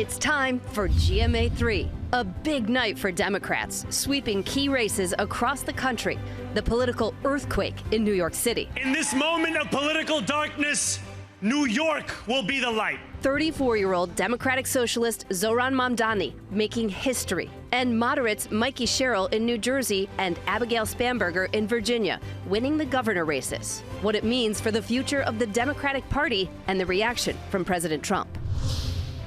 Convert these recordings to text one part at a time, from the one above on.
It's time for GMA3, a big night for Democrats, sweeping key races across the country. The political earthquake in New York City. In this moment of political darkness, New York will be the light. 34-year-old Democratic Socialist Zohran Mamdani making history, and moderates Mikey Sherrill in New Jersey and Abigail Spanberger in Virginia winning the governor races. What it means for the future of the Democratic Party and the reaction from President Trump.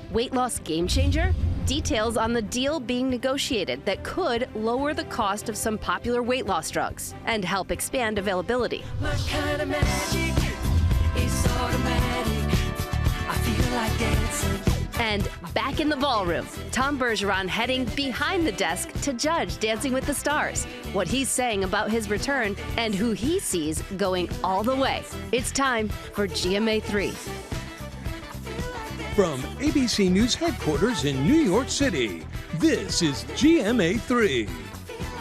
Weight loss game changer? Details on the deal being negotiated that could lower the cost of some popular weight loss drugs and help expand availability. My kind of magic is automatic. I feel like dancing. And back in the ballroom, Tom Bergeron heading behind the desk to judge Dancing with the Stars. What he's saying about his return and who he sees going all the way. It's time for GMA3. From ABC News headquarters in New York City, this is GMA3.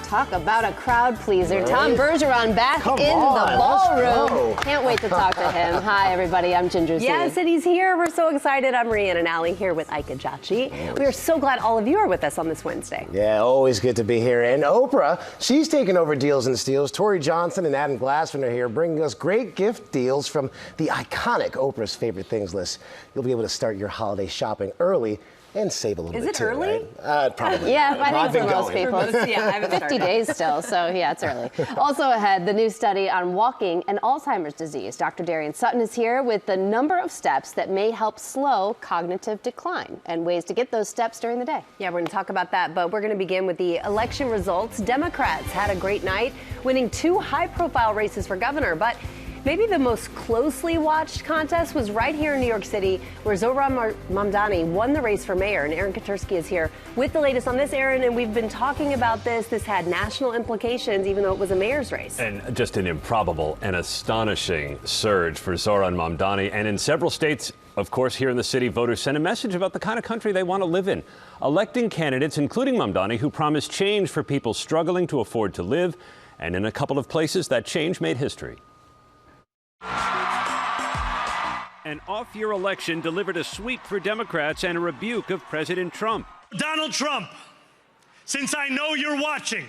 Talk about a crowd pleaser. Right? Tom Bergeron back Come in on, the ballroom. Can't wait to talk to him. Hi, everybody. I'm Ginger C. Yes, and he's here. We're so excited. I'm Rhiannon Alley here with Ika Jachi. We are so glad all of you are with us on this Wednesday. Yeah, always good to be here. And Oprah, she's taking over Deals and Steals. Tori Johnson and Adam Glassman are here bringing us great gift deals from the iconic Oprah's Favorite Things list. You'll be able to start your holiday shopping early and save a little bit too. Is it early? Right? Probably. Yeah, I think for most people. Yeah, I haven't 50 days still, so yeah, it's early. Also ahead, the new study on walking and Alzheimer's disease. Dr. Darian Sutton is here with the number of steps that may help slow cognitive decline and ways to get those steps during the day. Yeah, we're going to talk about that, but we're going to begin with the election results. Democrats had a great night, winning 2 high-profile races for governor, but maybe the most closely watched contest was right here in New York City, where Zohran Mamdani won the race for mayor. And Aaron Katursky is here with the latest on this, Aaron. And we've been talking about this. This had national implications, even though it was a mayor's race. And just an improbable and astonishing surge for Zohran Mamdani. And in several states, of course, here in the city, voters sent a message about the kind of country they want to live in, electing candidates, including Mamdani, who promised change for people struggling to afford to live. And in a couple of places, that change made history. An off-year election delivered a sweep for Democrats and a rebuke of President Trump. Donald Trump, since I know you're watching,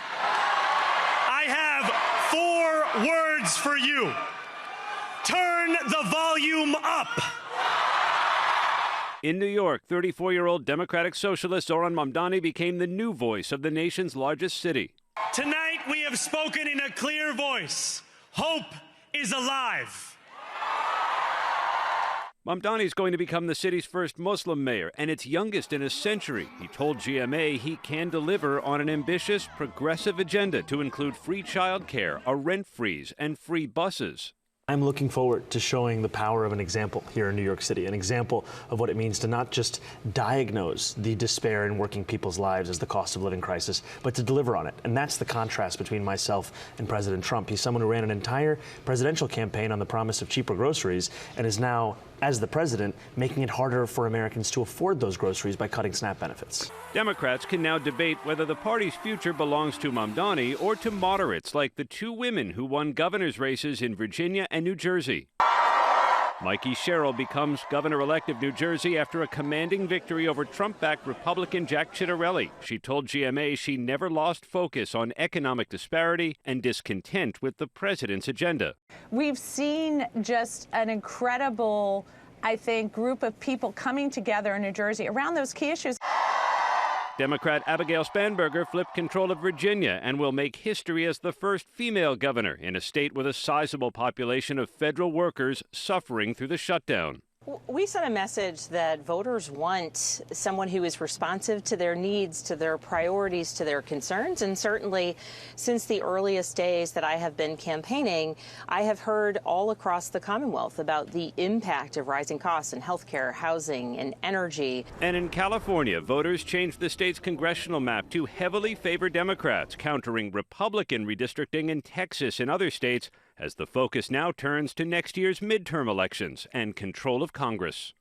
I have 4 words for you. Turn the volume up. In New York, 34-year-old Democratic Socialist Zohran Mamdani became the new voice of the nation's largest city. Tonight we have spoken in a clear voice. Hope is alive. Mamdani is going to become the city's first Muslim mayor and its youngest in a century. He told GMA he can deliver on an ambitious, progressive agenda to include free child care, a rent freeze, and free buses. I'm looking forward to showing the power of an example here in New York City, an example of what it means to not just diagnose the despair in working people's lives as the cost of living crisis, but to deliver on it. And that's the contrast between myself and President Trump. He's someone who ran an entire presidential campaign on the promise of cheaper groceries and is now, as the president, making it harder for Americans to afford those groceries by cutting SNAP benefits. Democrats can now debate whether the party's future belongs to Mamdani or to moderates like the 2 women who won governor's races in Virginia and New Jersey. Mikey Sherrill becomes governor-elect of New Jersey after a commanding victory over Trump-backed Republican Jack Ciattarelli. She told GMA she never lost focus on economic disparity and discontent with the president's agenda. We've seen just an incredible, I think, group of people coming together in New Jersey around those key issues. Democrat Abigail Spanberger flipped control of Virginia and will make history as the first female governor in a state with a sizable population of federal workers suffering through the shutdown. We sent a message that voters want someone who is responsive to their needs, to their priorities, to their concerns. And certainly, since the earliest days that I have been campaigning, I have heard all across the Commonwealth about the impact of rising costs in healthcare, housing, and energy. And in California, voters changed the state's congressional map to heavily favor Democrats, countering Republican redistricting in Texas and other states, as the focus now turns to next year's midterm elections and control of Congress.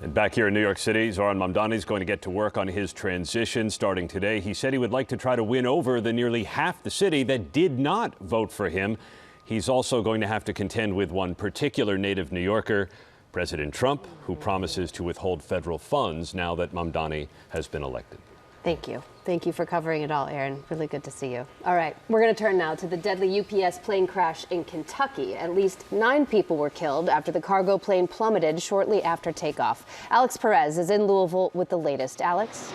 And back here in New York City, Zohran Mamdani is going to get to work on his transition starting today. He said he would like to try to win over the nearly half the city that did not vote for him. He's also going to have to contend with one particular native New Yorker President Trump, who promises to withhold federal funds now that Mamdani has been elected. Thank you. Thank you for covering it all, Aaron. Really good to see you. All right, we're going to turn now to the deadly UPS plane crash in Kentucky. At least 9 people were killed after the cargo plane plummeted shortly after takeoff. Alex Perez is in Louisville with the latest. Alex?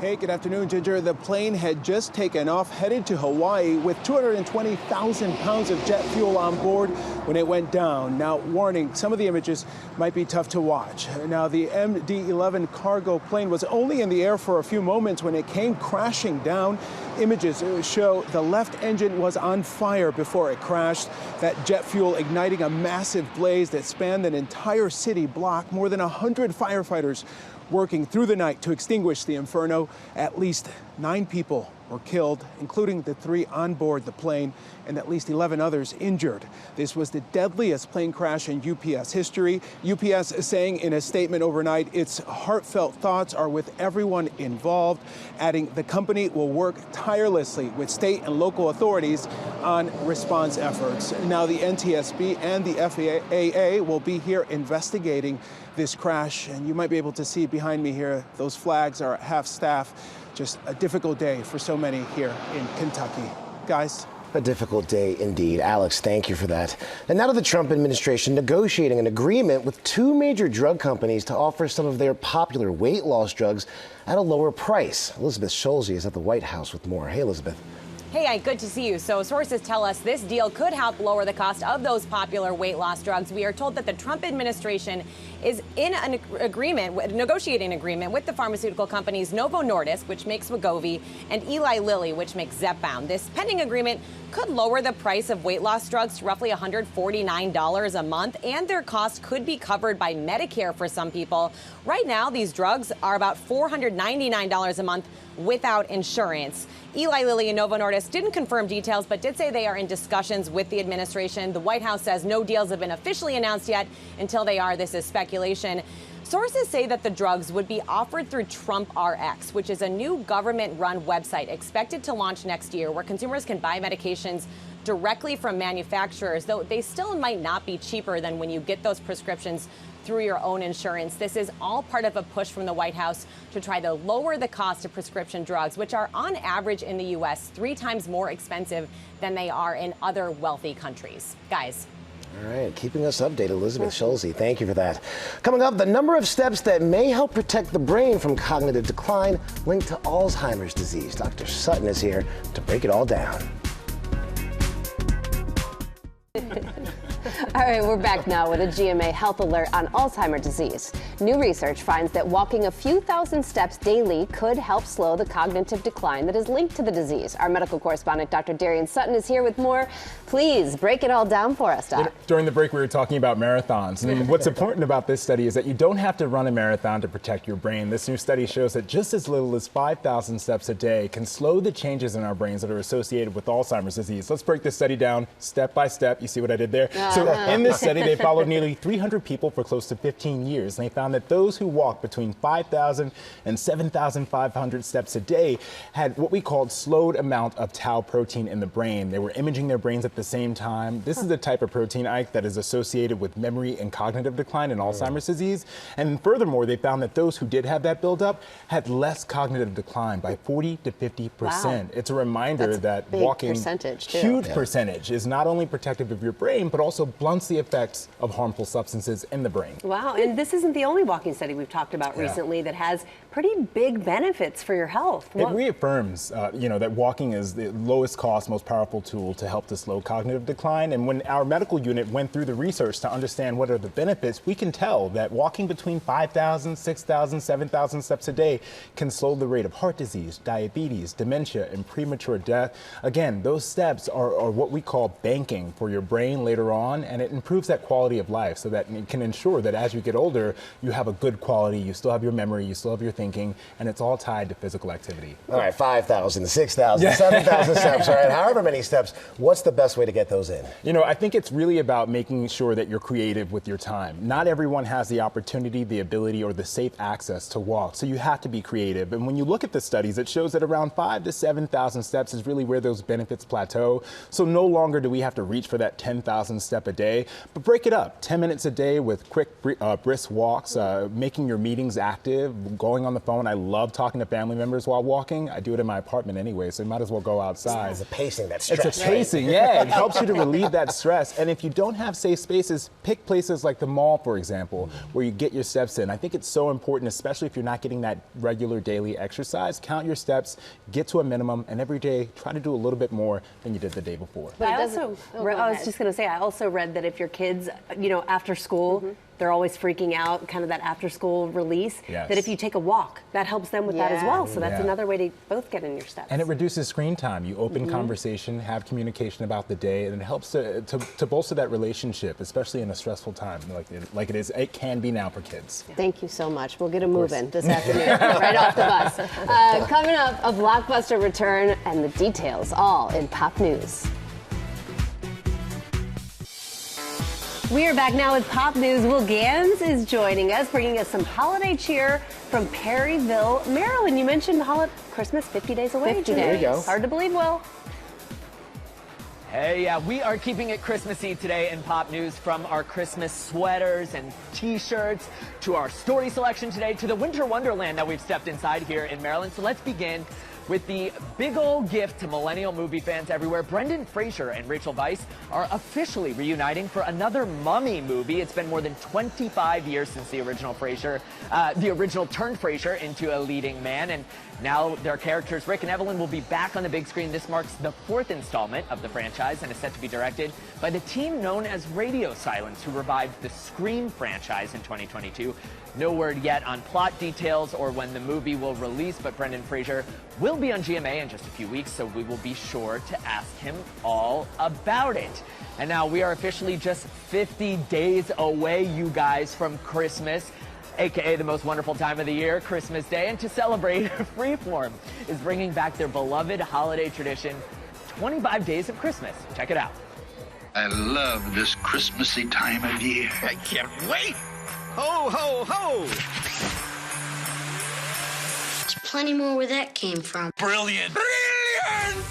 Hey, good afternoon, Ginger. The plane had just taken off, headed to Hawaii with 220,000 pounds of jet fuel on board when it went down. Now, warning, some of the images might be tough to watch. Now, the MD-11 cargo plane was only in the air for a few moments when it came crashing down. Images show the left engine was on fire before it crashed. That jet fuel igniting a massive blaze that spanned an entire city block. More than 100 firefighters working through the night to extinguish the inferno. At least 9 people were killed, including the 3 on board the plane, and at least 11 others injured. This was the deadliest plane crash in UPS history. UPS is saying in a statement overnight, its heartfelt thoughts are with everyone involved, adding the company will work tirelessly with state and local authorities on response efforts. Now, the NTSB and the FAA will be here investigating this crash, and you might be able to see behind me here, those flags are at half staff. Just a difficult day for so many here in Kentucky. Guys? A difficult day indeed. Alex, thank you for that. And now to the Trump administration negotiating an agreement with 2 major drug companies to offer some of their popular weight loss drugs at a lower price. Elizabeth Schulze is at the White House with more. Hey, Elizabeth. Hey, good to see you. So sources tell us this deal could help lower the cost of those popular weight loss drugs. We are told that the Trump administration is in an negotiating agreement with the pharmaceutical companies Novo Nordisk, which makes Wegovy, and Eli Lilly, which makes Zepbound. This pending agreement could lower the price of weight loss drugs to roughly $149 a month, and their cost could be covered by Medicare for some people. Right now, these drugs are about $499 a month without insurance. Eli Lilly and Novo Nordisk didn't confirm details, but did say they are in discussions with the administration. The White House says no deals have been officially announced yet. Until they are, this is speculation. Sources say that the drugs would be offered through Trump RX, which is a new government-run website expected to launch next year where consumers can buy medications directly from manufacturers, though they still might not be cheaper than when you get those prescriptions through your own insurance. This is all part of a push from the White House to try to lower the cost of prescription drugs, which are on average in the U.S. 3 times more expensive than they are in other wealthy countries. Guys. All right, keeping us updated, Elizabeth Schulze. Thank you for that. Coming up, the number of steps that may help protect the brain from cognitive decline linked to Alzheimer's disease. Dr. Sutton is here to break it all down. All right, we're back now with a GMA health alert on Alzheimer's disease. New research finds that walking a few thousand steps daily could help slow the cognitive decline that is linked to the disease. Our medical correspondent, Dr. Darian Sutton, is here with more. Please break it all down for us, Doc. During the break, we were talking about marathons. And what's important about this study is that you don't have to run a marathon to protect your brain. This new study shows that just as little as 5,000 steps a day can slow the changes in our brains that are associated with Alzheimer's disease. Let's break this study down step by step. You see what I did there? So in this study, they followed nearly 300 people for close to 15 years. And they found that those who walked between 5,000 and 7,500 steps a day had what we called slowed amount of tau protein in the brain. They were imaging their brains at the same time. This is the type of protein, Ike, that is associated with memory and cognitive decline in Alzheimer's disease. And furthermore, they found that those who did have that buildup had less cognitive decline by 40 to 50%. Wow. It's a reminder that walking, huge percentage, is not only protective of your brain, but also blunts the effects of harmful substances in the brain. Wow, and this isn't the only walking study we've talked about recently that has pretty big benefits for your health. It reaffirms, that walking is the lowest cost, most powerful tool to help to slow cognitive decline. And when our medical unit went through the research to understand what are the benefits, we can tell that walking between 5,000, 6,000, 7,000 steps a day can slow the rate of heart disease, diabetes, dementia, and premature death. Again, those steps are what we call banking for your brain later on, and it improves that quality of life so that it can ensure that as you get older, you have a good quality, you still have your memory, you still have your thinking, and it's all tied to physical activity. All right, 5,000, 6,000, 7,000 steps, all right, however many steps, what's the best way to get those in? I think it's really about making sure that you're creative with your time. Not everyone has the opportunity, the ability, or the safe access to walk, so you have to be creative. And when you look at the studies, it shows that around 5,000 to 7,000 steps is really where those benefits plateau. So no longer do we have to reach for that 10,000 step step a day, but break it up. 10 minutes a day with quick, brisk walks, making your meetings active, going on the phone. I love talking to family members while walking. I do it in my apartment anyway, so you might as well go outside. It's a pacing, that stress. It's a pacing, yeah. It helps you to relieve that stress. And if you don't have safe spaces, pick places like the mall, for example, where you get your steps in. I think it's so important, especially if you're not getting that regular daily exercise. Count your steps, get to a minimum, and every day try to do a little bit more than you did the day before. But I was just going to say, I also read that if your kids, after school, they're always freaking out, kind of that after school release, that if you take a walk, that helps them with that as well. So that's another way to both get in your steps. And it reduces screen time. You open conversation, have communication about the day, and it helps to bolster that relationship, especially in a stressful time like it can be now for kids. Thank you so much. We'll get them moving this afternoon, right off the bus. Coming up, a blockbuster return and the details, all in Pop News. We are back now with Pop News. Will Gans is joining us, bringing us some holiday cheer from Perryville, Maryland. You mentioned Christmas 50 days away. 50 days. There you go. Hard to believe, Will. Hey, yeah, we are keeping it Christmassy today in Pop News, from our Christmas sweaters and t-shirts to our story selection today to the winter wonderland that we've stepped inside here in Maryland. So let's begin with the big old gift to millennial movie fans everywhere. Brendan Fraser and Rachel Weisz are officially reuniting for another Mummy movie. It's been more than 25 years since the original turned Fraser into a leading man, and now their characters, Rick and Evelyn, will be back on the big screen. This marks the 4th installment of the franchise and is set to be directed by the team known as Radio Silence, who revived the Scream franchise in 2022. No word yet on plot details or when the movie will release, but Brendan Fraser will be on GMA in just a few weeks, so we will be sure to ask him all about it. And now we are officially just 50 days away, you guys, from Christmas, aka the most wonderful time of the year, Christmas Day. And to celebrate, Freeform is bringing back their beloved holiday tradition, 25 Days of Christmas. Check it out. I love this Christmassy time of year. I can't wait. Ho, ho, ho! There's plenty more where that came from. Brilliant! Brilliant!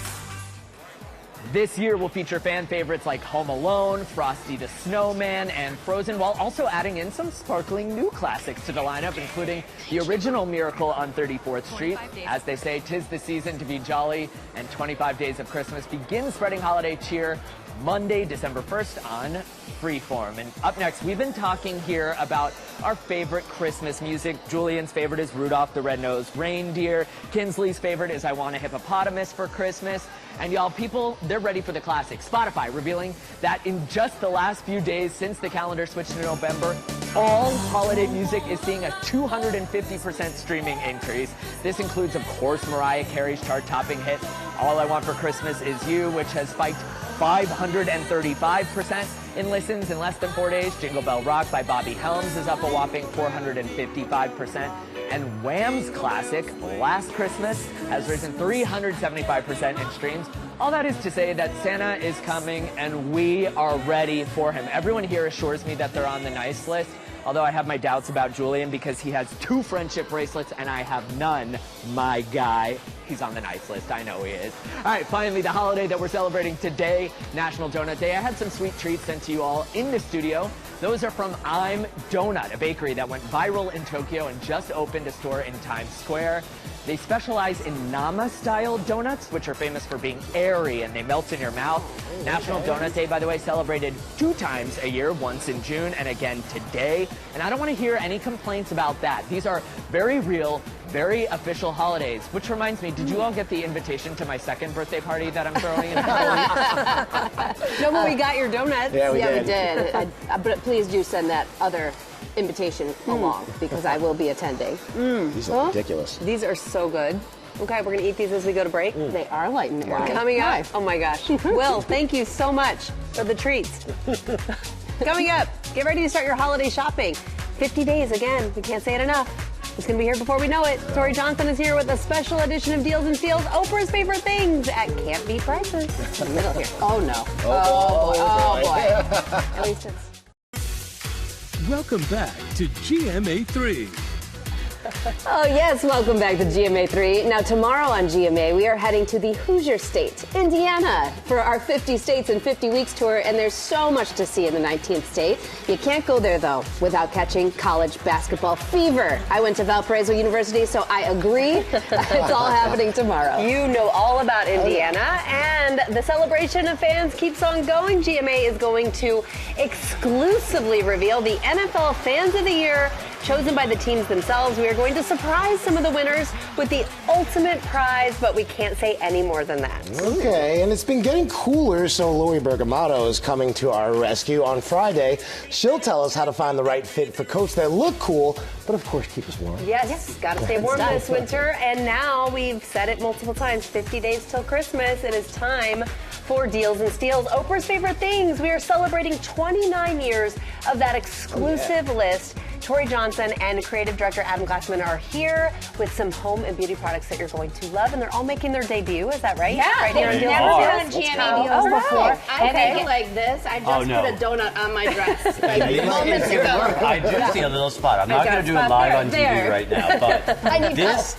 This year will feature fan favorites like Home Alone, Frosty the Snowman, and Frozen, while also adding in some sparkling new classics to the lineup, including the original Miracle on 34th Street. As they say, 'tis the season to be jolly, and 25 Days of Christmas begins spreading holiday cheer Monday, December 1st on Freeform. And up next, we've been talking here about our favorite Christmas music. Julian's favorite is Rudolph the Red-Nosed Reindeer. Kinsley's favorite is I Want a Hippopotamus for Christmas. And y'all, people, they're ready for the classic. Spotify revealing that in just the last few days since the calendar switched to November, all holiday music is seeing a 250% streaming increase. This includes, of course, Mariah Carey's chart-topping hit, All I Want for Christmas Is You, which has spiked 535% in listens in less than 4 days. Jingle Bell Rock by Bobby Helms is up a whopping 455%. And Wham's classic, Last Christmas, has risen 375% in streams. All that is to say that Santa is coming and we are ready for him. Everyone here assures me that they're on the nice list, although I have my doubts about Julian because he has 2 friendship bracelets and I have none. My guy. He's on the nice list. I know he is. All right, finally, the holiday that we're celebrating today, National Donut Day. I had some sweet treats sent to you all in the studio. Those are from I'm Donut, a bakery that went viral in Tokyo and just opened a store in Times Square. They specialize in Nama-style donuts, which are famous for being airy and they melt in your mouth. National Donut Day, by the way, celebrated 2 times a year, once in June and again today. And I don't want to hear any complaints about that. These are very real, very official holidays, which reminds me, did you all get the invitation to my second birthday party that I'm throwing in a couple weeks? No, but we got your donuts. Yeah, we did. But please do send that other invitation along because I will be attending. These are ridiculous. These are so good. Okay, we're going to eat these as we go to break. They are light and airy. Coming up. Oh my gosh. Will, thank you so much for the treats. Coming up, get ready to start your holiday shopping. 50 days, again, we can't say it enough. It's going to be here before we know it. Tori Johnson is here with a special edition of Deals and Steals, Oprah's favorite things at Can't Beat Prices. In the middle here. Oh no. Oh boy. At least it's... Welcome back to GMA3. Oh, yes, welcome back to GMA3. Now, tomorrow on GMA, we are heading to the Hoosier State, Indiana, for our 50 States in 50 Weeks tour, and there's so much to see in the 19th state. You can't go there, though, without catching college basketball fever. I went to Valparaiso University, so I agree. It's all happening tomorrow. You know all about Indiana, and the celebration of fans keeps on going. GMA is going to exclusively reveal the NFL Fans of the Year chosen by the teams themselves. We are going to surprise some of the winners with the ultimate prize, but we can't say any more than that. Okay, and it's been getting cooler, so Lori Bergamatto is coming to our rescue on Friday. She'll tell us how to find the right fit for coats that look cool, but of course keep us warm. Yes, gotta stay warm this winter. And now we've said it multiple times, 50 days till Christmas. It is time for Deals and Steals. Oprah's favorite things. We are celebrating 29 years of that exclusive list. Tori Johnson and creative director Adam Glassman are here with some home and beauty products that you're going to love, and they're all making their debut. Is that right? Yeah, right here on Deals never and done Steals. GMA deals before. I make it like this. I just put a donut on my dress. Like moments ago. I do see a little spot. I'm not going to do it live on TV right now, but this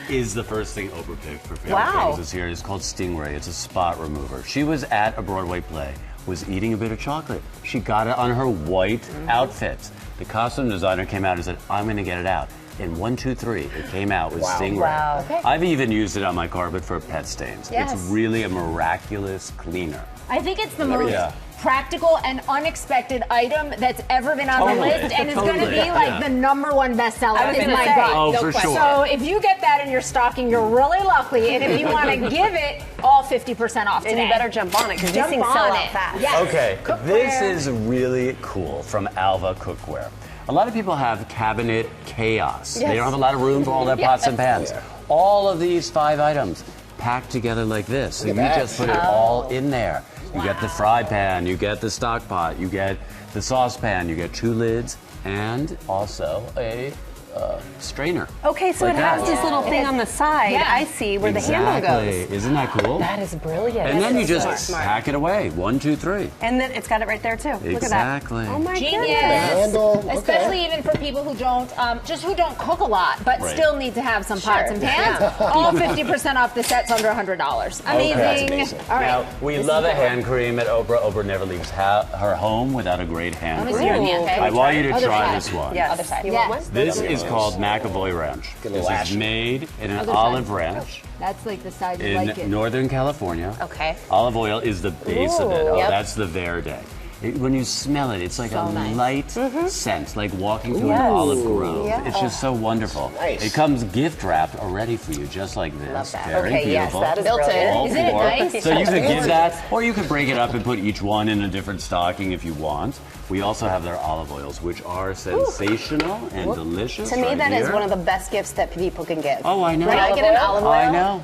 is the first thing Oprah picked for Family Things this year. It's called Stingray. It's a spot remover. She was at a Broadway play, was eating a bit of chocolate. She got it on her white outfit. The costume designer came out and said, I'm going to get it out. In 1, 2, 3, it came out with Stingray. Wow. Okay. I've even used it on my carpet for pet stains. Yes. It's really a miraculous cleaner. I think it's the most practical and unexpected item that's ever been on the list, and it's going to be like the #1 bestseller. Is my gut. Oh, for sure. So if you get that in your stocking, you're really lucky. And if you want to give it all 50% off today, And you better jump on it because these things sell out fast. Yes. Okay, this is really cool from Alva Cookware. A lot of people have cabinet chaos. They don't have a lot of room for all their pots and pans. All of these 5 items packed together like this. So you just put it all in there. You get the fry pan, you get the stock pot, you get the saucepan, you get 2 lids, and also a strainer. Okay, so like it has that. this little thing on the side, I see, where the handle goes. Isn't that cool? That is brilliant. And then you just Smart. pack it away. 1, 2, 3. And then it's got it right there too. Look at that. Exactly. Oh my Genius. goodness. Especially even for people who don't, who don't cook a lot, but still need to have some pots and pans. All 50% off the set's under $100. Amazing. All right. Now, we love a hand cream at Oprah. Oprah never leaves her home without a great hand cream. I want you to try this one. Yes. Other side. You want one? This is called McAvoy Ranch. This is made in an olive ranch That's like the side you like it. in Northern California. Okay. Olive oil is the base of it. Ooh. Yep. That's the Verde. When you smell it, it's like a light scent, like walking through an Yes. olive grove. Yeah. It's just so wonderful. Nice. It comes gift wrapped already for you, just like this. Love that. Very Okay, yes, beautiful. that is brilliant. All Isn't it 4. nice? So you could give that, or you could break it up and put each one in a different stocking if you want. We also have their olive oils, which are sensational and delicious. To me, right that is here. one of the best gifts that people can give. Oh, I know. Right? I get an olive oil. I know.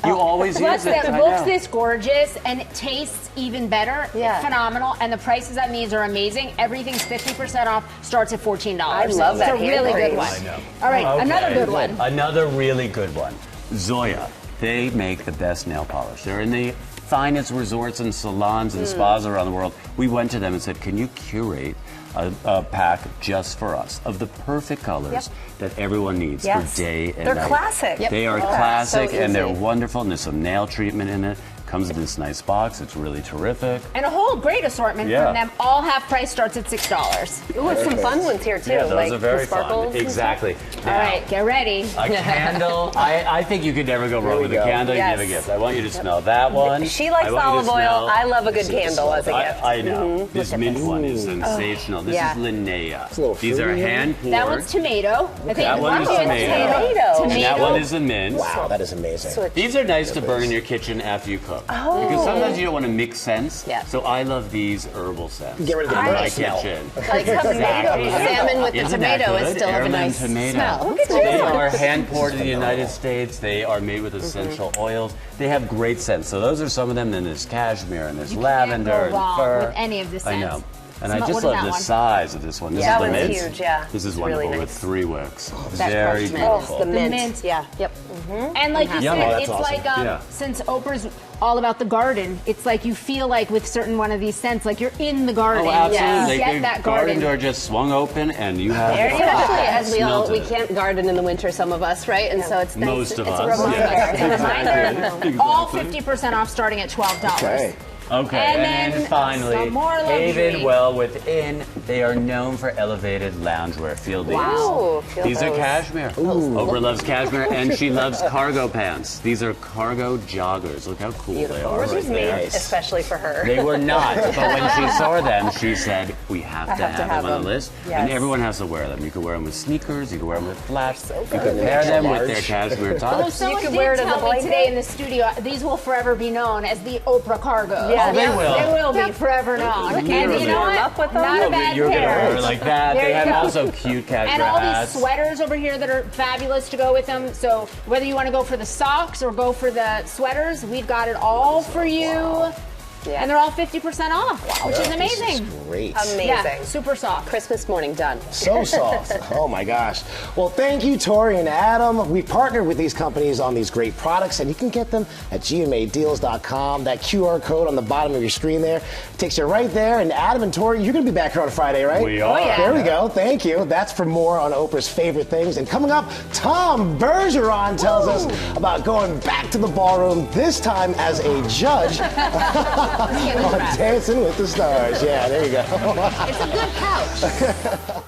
You always Plus, use it. that I looks know. this gorgeous and it tastes even better. Yeah. It's phenomenal, and the prices on these are amazing. Everything's 50% off. Starts at $14. I love that It's a really hand good one. cream. I know. All right, Okay. another good one. Another really good one. Zoya. They make the best nail polish. They're in the finest resorts and salons and spas around the world. We went to them and said, can you curate a pack just for us of the perfect colors that everyone needs for day and They're night. classic. They are classic and they're wonderful, and there's some nail treatment in it. Comes in this nice box. It's really terrific. And a whole great assortment from them. All half price starts at $6. Ooh, and some fun ones here too. Yeah, those like are very the sparkles. fun. Exactly. All right, get ready. A candle. I think you could never go wrong with a candle. You give a gift. I want you to smell that one. She likes olive oil. I love a good candle as a gift. I know. This mint one is sensational. This is Linnea. These are hand poured. That one's tomato. I think That one is tomato. And that one is a mint. Wow, that is amazing. These are nice to burn in your kitchen after you cook. Because sometimes you don't want to mix scents. So I love these herbal scents. Get rid of the in burnt my smell. kitchen. Like tomato, salmon with the Isn't that tomato is good? still have a Heirloom nice tomato. smell. Look at They you. are hand poured in the United States. They are made with essential oils. They have great scents. So those are some of them. Then there's cashmere and there's lavender Can't go and wrong fir. with any of the I scents. know. And I just love the size of this one. This Yeah, is the that one's mint. huge, yeah. This is It's wonderful really with nice. 3 wicks. That Very parchment. beautiful. The mint. mint. Yeah. Yep. And like you Yum. said, Oh, that's it's awesome. like Yeah. since Oprah's all about the garden, it's like you feel like with certain one of these scents, like you're in the garden. Oh, absolutely. You get The that garden garden. door just swung open, and you have There you go. Especially as we Smelled we it. can't garden in the winter, some of us, right? And so it's nice. Most of it's us, a reminder. yeah. It's a reminder. Exactly. All 50% off starting at $12. Okay. Okay, And and then then finally, some more luxury. Haven Well Within. They are known for elevated loungewear. Feel these. Wow. Feel These are those. cashmere. Oprah loves cashmere, and she loves cargo pants. These are cargo joggers. Look how cool they are Were right these made there. especially for her? They were not, but when she saw them, she said, we have to have them on the list. Yes. And everyone has to wear them. You can wear them with sneakers, you can wear them with flats, you good. can pair them with their Large. cashmere Although tops. someone could did wear it as a tell me blanket. today in the studio, these will forever be known as the Oprah cargo. Yeah. Oh, they will. They will be forever known. And Literally. you know Warm what? up with them? Not a bad You're going to pair. wear it like that. There They you have go. also cute cashmere And all hats. these sweaters over here that are fabulous to go with them. So whether you want to go for the socks or go for the sweaters, we've got it all for you. Yeah. And they're all 50% off, which is amazing. Great. Amazing. Yeah, super soft. Christmas morning done. So soft. Oh my gosh. Well, thank you, Tori and Adam. We partnered with these companies on these great products, and you can get them at GMAdeals.com. That QR code on the bottom of your screen there takes you right there. And Adam and Tori, you're going to be back here on Friday, right? We are. Oh, yeah. There we go. Thank you. That's for more on Oprah's favorite things. And coming up, Tom Bergeron tells us about going back to the ballroom, this time as a judge on Dancing with the Stars. Yeah, there you go. It's a good couch.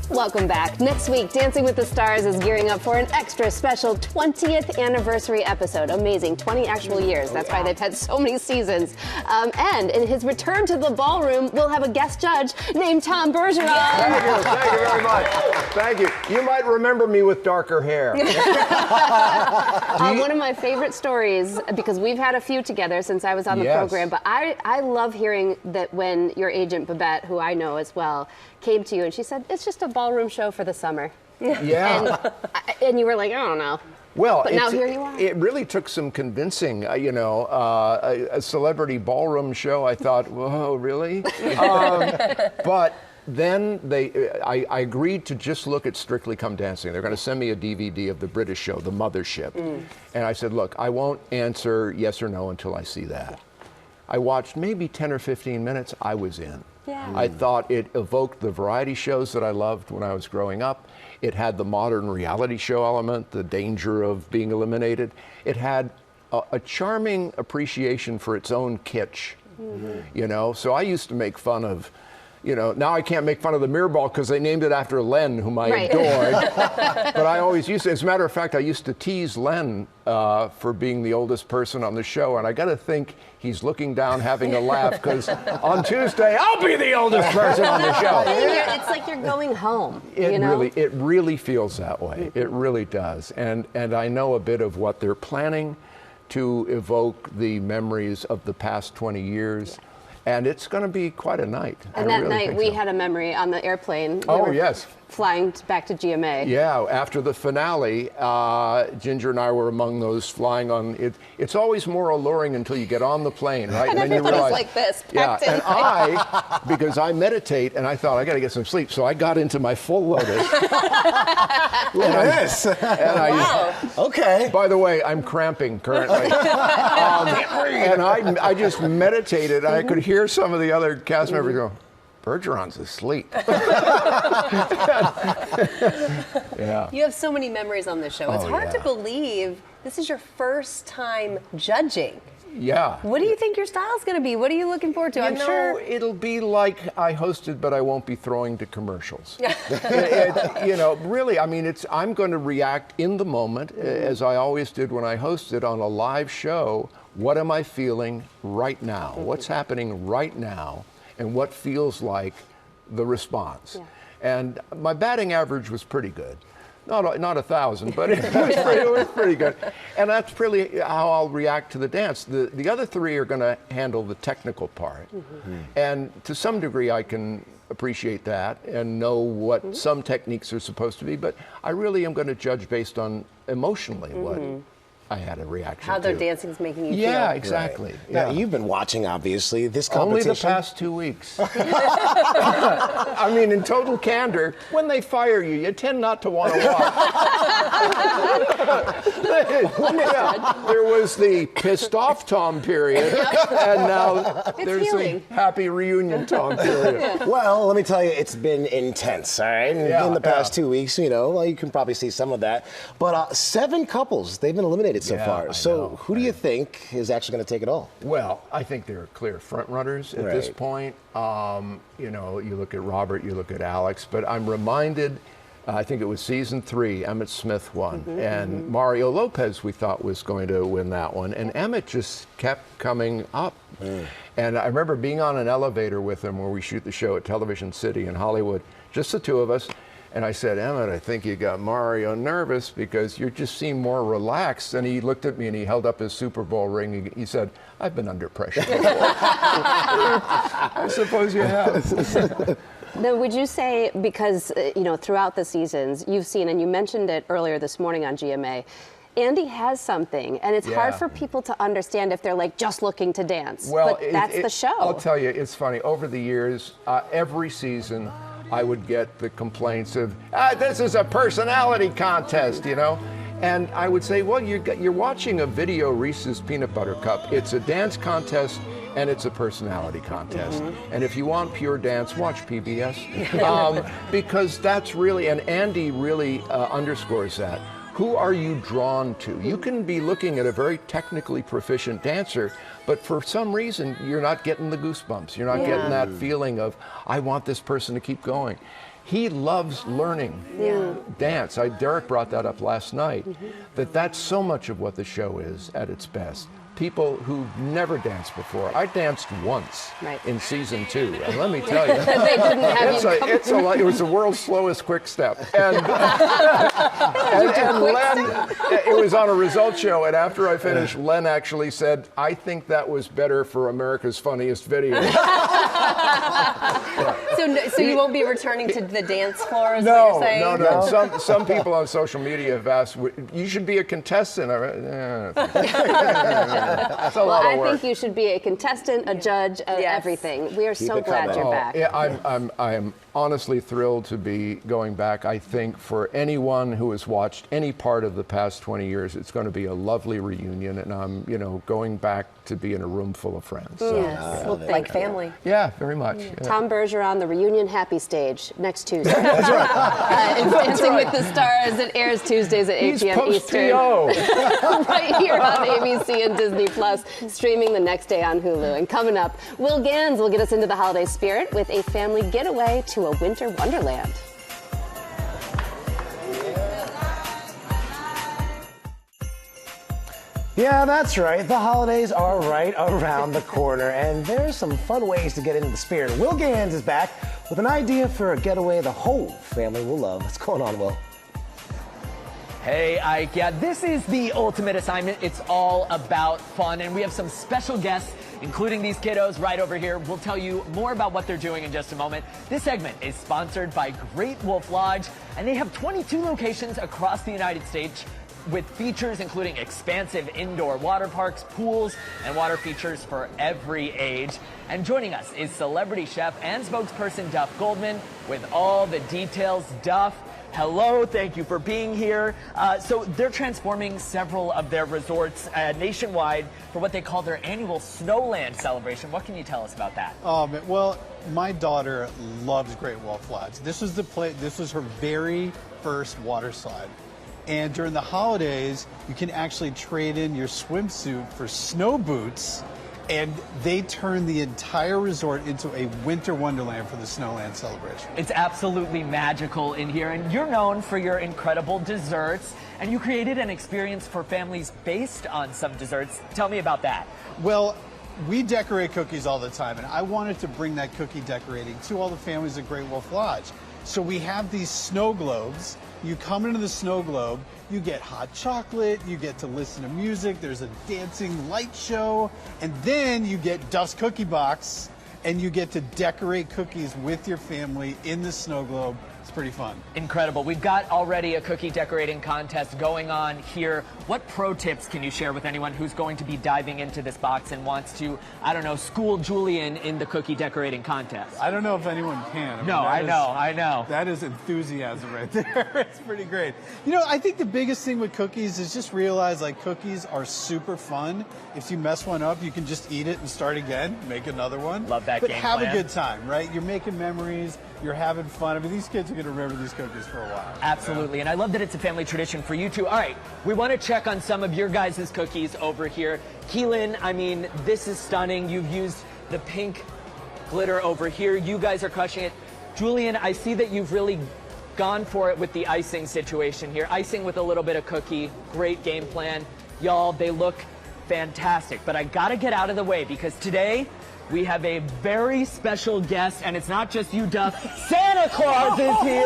Welcome back. Next week, Dancing with the Stars is gearing up for an extra special 20th anniversary episode. Amazing, 20 actual years. That's why they've had so many seasons. And in his return to the ballroom, we'll have a guest judge named Tom Bergeron. Thank you very much. Thank you. You might remember me with darker hair. One of my favorite stories, because we've had a few together since I was on the Yes. program, but I love hearing that when your agent, Babette, who I know as well, came to you and she said, it's just a ballroom show for the summer. Yeah. And you were like, I don't know. Well, But now here you are. It really took some convincing, a celebrity ballroom show. I thought, whoa, really? But then I agreed to just look at Strictly Come Dancing. They're going to send me a DVD of the British show, The Mothership. And I said, look, I won't answer yes or no until I see that. I watched maybe 10 or 15 minutes. I was in. Yeah. I thought it evoked the variety shows that I loved when I was growing up. It had the modern reality show element, the danger of being eliminated. It had a charming appreciation for its own kitsch, So I used to make fun of, now I can't make fun of the mirror ball because they named it after Len, whom I adored. But I always used to, as a matter of fact, I used to tease Len for being the oldest person on the show. And I got to think he's looking down, having a laugh, because on Tuesday, I'll be the oldest person on the show. It's like you're going home. It really feels that way. It really does. And I know a bit of what they're planning to evoke the memories of the past 20 years. And it's going to be quite a night. And that night we had a memory on the airplane. We were yes. Flying back to GMA. Yeah, after the finale, Ginger and I were among those flying on it. It's always more alluring until you get on the plane, right? And then you everybody's realize, like this. yeah, packed in. and because I meditate, and I thought I got to get some sleep, so I got into my full lotus. Look at this. Wow. Okay. By the way, I'm cramping currently. And I just meditated. I could hear some of the other cast members go, Bergeron's asleep. Yeah. You have so many memories on this show. It's hard to believe this is your first time judging. Yeah. What do you think your style's going to be? What are you looking forward to? I'm sure it'll be like I hosted, but I won't be throwing to commercials. Really, I mean, I'm going to react in the moment, as I always did when I hosted on a live show. What am I feeling right now? What's happening right now? And what feels like the response? Yeah. And my batting average was pretty good. Not 1,000, but it was pretty good. And that's really how I'll react to the dance. The other three are going to handle the technical part. And to some degree, I can appreciate that and know what some techniques are supposed to be. But I really am going to judge based on emotionally what I had a reaction How to. their dancing's making you feel. Yeah, exactly. Right. Yeah. Now, you've been watching, obviously, this competition. Only the past 2 weeks. I mean, in total candor, when they fire you, you tend not to want to watch. There was the pissed off Tom period, and now there's the happy reunion Tom period. Well, let me tell you, it's been intense, all right? In the past 2 weeks, you know, well, you can probably see some of that. But 7 couples, they've been eliminated so far. So who do you think is actually going to take it all? Well, I think they're clear front runners at this point. You know, you look at Robert, you look at Alex, but I'm reminded, I think it was season 3, Emmett Smith won, and Mario Lopez we thought was going to win that one, and Emmett just kept coming up. And I remember being on an elevator with him where we shoot the show at Television City in Hollywood, just the two of us. And I said, Emmett, I think you got Mario nervous because you just seem more relaxed. And he looked at me and he held up his Super Bowl ring. He said, I've been under pressure before. I suppose you have. Now, would you say, because, you know, throughout the seasons, you've seen, and you mentioned it earlier this morning on GMA, Andy has something, and it's hard for people to understand if they're like just looking to dance. Well, but that's the show. I'll tell you, it's funny. Over the years, every season, I would get the complaints of, this is a personality contest, you know? And I would say, well, you're watching a video Reese's Peanut Butter Cup. It's a dance contest and it's a personality contest. And if you want pure dance, watch PBS. Because that's really, and Andy really underscores that. Who are you drawn to? You can be looking at a very technically proficient dancer, but for some reason, you're not getting the goosebumps. You're not getting that feeling of, I want this person to keep going. He loves learning dance. Derek brought that up last night, that's so much of what the show is at its best. People who've never danced before. I danced once in season 2, and let me tell you, they didn't have it was the world's slowest quick step. And, and Len, it was on a results show, and after I finished, Len actually said, I think that was better for America's Funniest Video. So you won't be returning to the dance floor, is what you're saying? No. Some people on social media have asked, you should be a contestant. That's a lot of work. I think you should be a contestant, a judge, everything. We are so glad you're back. Yeah, I am honestly thrilled to be going back. I think for anyone who has watched any part of the past 20 years, it's going to be a lovely reunion, and I'm, going back to be in a room full of friends. So, like family. Yeah, very much. Yeah. Tom Bergeron, the Reunion Happy Stage, next Tuesday. That's right. It's Dancing with the Stars. It airs Tuesdays at 8 p.m. Eastern. Right here on ABC and Disney Plus, streaming the next day on Hulu. And coming up, Will Gans will get us into the holiday spirit with a family getaway to a winter wonderland. Yeah, that's right. The holidays are right around the corner, and there's some fun ways to get into the spirit. Will Gans is back with an idea for a getaway the whole family will love. What's going on, Will? Hey, Ike. Yeah, this is the ultimate assignment. It's all about fun, and we have some special guests, including these kiddos right over here. We'll tell you more about what they're doing in just a moment. This segment is sponsored by Great Wolf Lodge, and they have 22 locations across the United States with features including expansive indoor water parks, pools, and water features for every age. And joining us is celebrity chef and spokesperson Duff Goldman with all the details. Duff, hello, thank you for being here. So they're transforming several of their resorts nationwide for what they call their annual Snowland celebration. What can you tell us about that? Well, my daughter loves Great Wolf Lodge. This was her very first water slide. And during the holidays, you can actually trade in your swimsuit for snow boots, and they turn the entire resort into a winter wonderland for the Snowland celebration. It's absolutely magical in here, and you're known for your incredible desserts, and you created an experience for families based on some desserts. Tell me about that. Well, we decorate cookies all the time, and I wanted to bring that cookie decorating to all the families at Great Wolf Lodge. So we have these snow globes. You come into the snow globe, you get hot chocolate, you get to listen to music, there's a dancing light show, and then you get Duff's Cookie Box, and you get to decorate cookies with your family in the snow globe It's pretty fun. Incredible. We've got already a cookie decorating contest going on here. What pro tips can you share with anyone who's going to be diving into this box and wants to, I don't know, school Julian in the cookie decorating contest? I don't know if anyone can. I know. That is enthusiasm right there. It's pretty great. You know, I think the biggest thing with cookies is just realize, like, cookies are super fun. If you mess one up, you can just eat it and start again, make another one. Love that but game have plan. a good time, right? You're making memories. You're having fun. I mean, these kids are going to remember these cookies for a while. Absolutely, and I love that it's a family tradition for you too. All right, we want to check on some of your guys' cookies over here. Keelan, I mean, this is stunning. You've used the pink glitter over here. You guys are crushing it. Julian, I see that you've really gone for it with the icing situation here. Icing with a little bit of cookie. Great game plan. Y'all, they look fantastic. But I got to get out of the way because today we have a very special guest, and it's not just you, Duff. Santa Claus is here.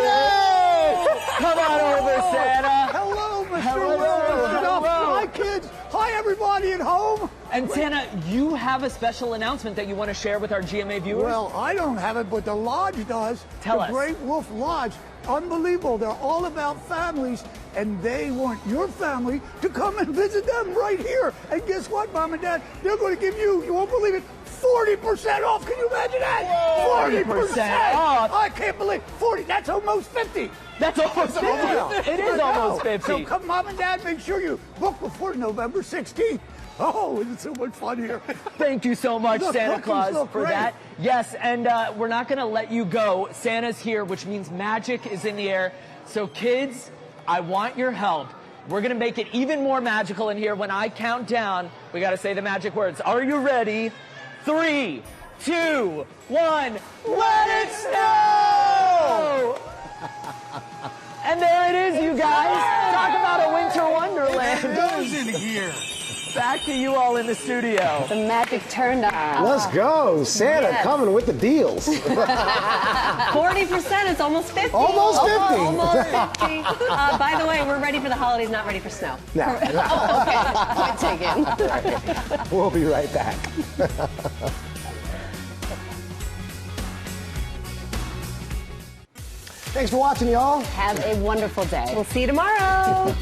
Come on over, Santa. Hello, Mr. Duff. Hi, kids. Hi, everybody at home. And Santa, you have a special announcement that you want to share with our GMA viewers? Well, I don't have it, but the Lodge does. Tell us. The Great Wolf Lodge. Unbelievable. They're all about families, and they want your family to come and visit them right here. And guess what, Mom and Dad? They're going to give you won't believe it, 40% off. Can you imagine that? Whoa, 40% off. I can't believe 40. That's almost 50. That's almost 50. It is almost 50. So come, Mom and Dad, make sure you book before November 16th. Oh, it's so much fun here. Thank you so much, The Santa cookies Claus, look for great. that. Yes, and we're not going to let you go. Santa's here, which means magic is in the air. So kids, I want your help. We're going to make it even more magical in here. When I count down, we got to say the magic words. Are you ready? 3, 2, 1, let it snow! And there it is, you guys. Talk about a winter wonderland. Who's in here? Back to you all in the studio. The magic turned on. Let's go. Santa Yes. coming with the deals. 40%, it's almost 50. Almost 50. Almost 50. By the way, we're ready for the holidays, not ready for snow. No. Oh, okay. Point taken. We'll be right back. Thanks for watching, y'all. Have a wonderful day. We'll see you tomorrow.